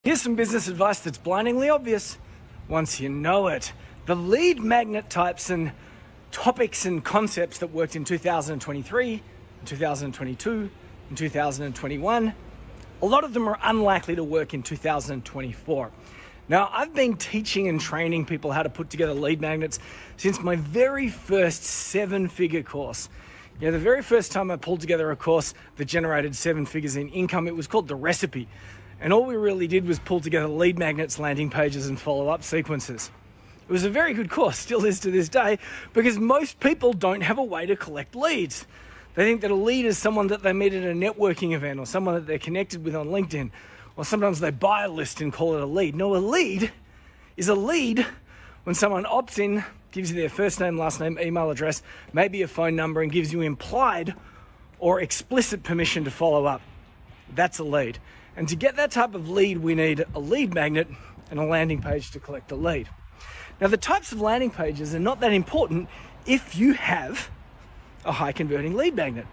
Here's some business advice that's blindingly obvious once you know it. The lead magnet types and topics and concepts that worked in 2023, 2022, and 2021, a lot of them are unlikely to work in 2024. Now, I've been teaching and training people how to put together lead magnets since my very first 7-figure course. The very first time I pulled together a course that generated 7 figures in income, it was called The Recipe. And all we really did was pull together lead magnets, landing pages, and follow-up sequences. It was a very good course, still is to this day, because most people don't have a way to collect leads. They think that a lead is someone that they meet at a networking event or someone that they're connected with on LinkedIn, or sometimes they buy a list and call it a lead. No, a lead is a lead when someone opts in, gives you their first name, last name, email address, maybe a phone number, and gives you implied or explicit permission to follow up. That's a lead. And to get that type of lead, we need a lead magnet and a landing page to collect the lead. Now, the types of landing pages are not that important if you have a high converting lead magnet.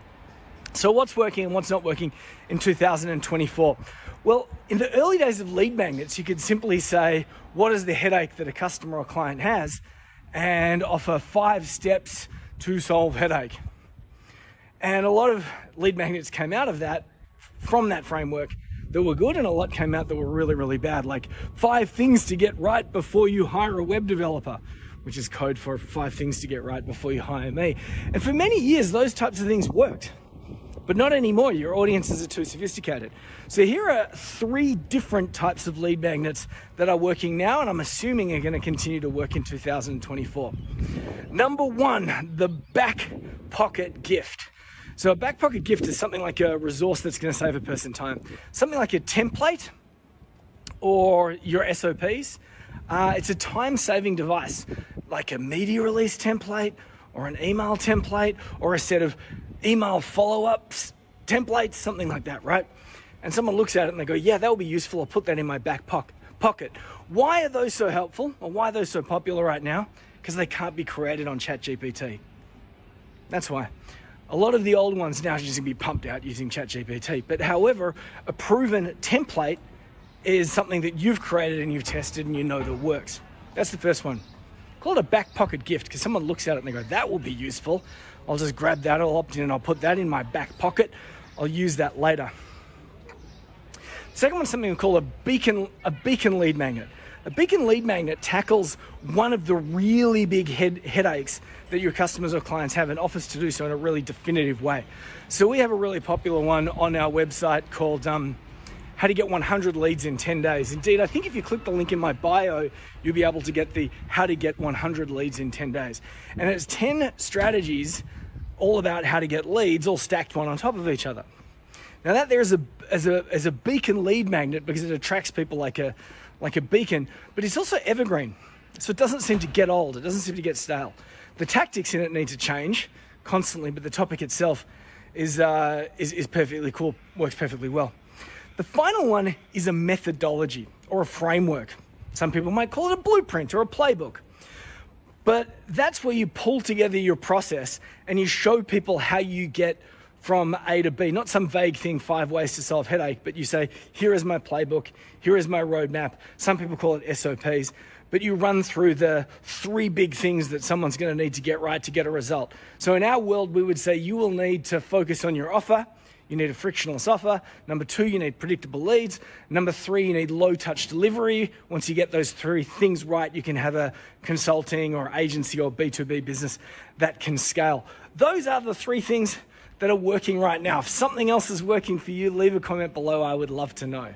So what's working and what's not working in 2024? Well, in the early days of lead magnets, you could simply say, what is the headache that a customer or client has, and offer 5 steps to solve headache. And a lot of lead magnets came out of that, from that framework, that were good, and a lot came out that were really, really bad, like 5 things to get right before you hire a web developer, which is code for 5 things to get right before you hire me. And for many years, those types of things worked, but not anymore. Your audiences are too sophisticated. So here are 3 different types of lead magnets that are working now, and I'm assuming are going to continue to work in 2024. Number 1, the back pocket gift. So a back pocket gift is something like a resource that's going to save a person time. Something like a template or your SOPs. It's a time-saving device, like a media release template or an email template or a set of email follow-ups templates, something like that, right? And someone looks at it and they go, yeah, that will be useful. I'll put that in my back pocket. Why are those so helpful, or why are those so popular right now? Because they can't be created on ChatGPT. That's why. A lot of the old ones now are just going to be pumped out using ChatGPT. But however, a proven template is something that you've created and you've tested and you know that works. That's the first one. Call it a back pocket gift, because someone looks at it and they go, that will be useful. I'll just grab that, I'll opt in and I'll put that in my back pocket. I'll use that later. Second one is something we call a beacon lead magnet. A beacon lead magnet tackles one of the really big headaches that your customers or clients have and offers to do so in a really definitive way. So we have a really popular one on our website called How to Get 100 Leads in 10 Days. Indeed, I think if you click the link in my bio, you'll be able to get the How to Get 100 Leads in 10 Days. And it's 10 strategies all about how to get leads, all stacked one on top of each other. Now that there's as a beacon lead magnet, because it attracts people like a beacon, but it's also evergreen. So it doesn't seem to get old. It doesn't seem to get stale. The tactics in it need to change constantly, but the topic itself is perfectly cool, works perfectly well. The final one is a methodology or a framework. Some people might call it a blueprint or a playbook. But that's where you pull together your process and you show people how you get from A to B, not some vague thing, 5 ways to solve headache, but you say, here is my playbook, here is my roadmap. Some people call it SOPs, but you run through the 3 big things that someone's going to need to get right to get a result. So in our world, we would say you will need to focus on your offer. You need a frictionless offer. Number 2, you need predictable leads. Number 3, you need low touch delivery. Once you get those 3 things right, you can have a consulting or agency or B2B business that can scale. Those are the 3 things that are working right now. If something else is working for you, leave a comment below. I would love to know.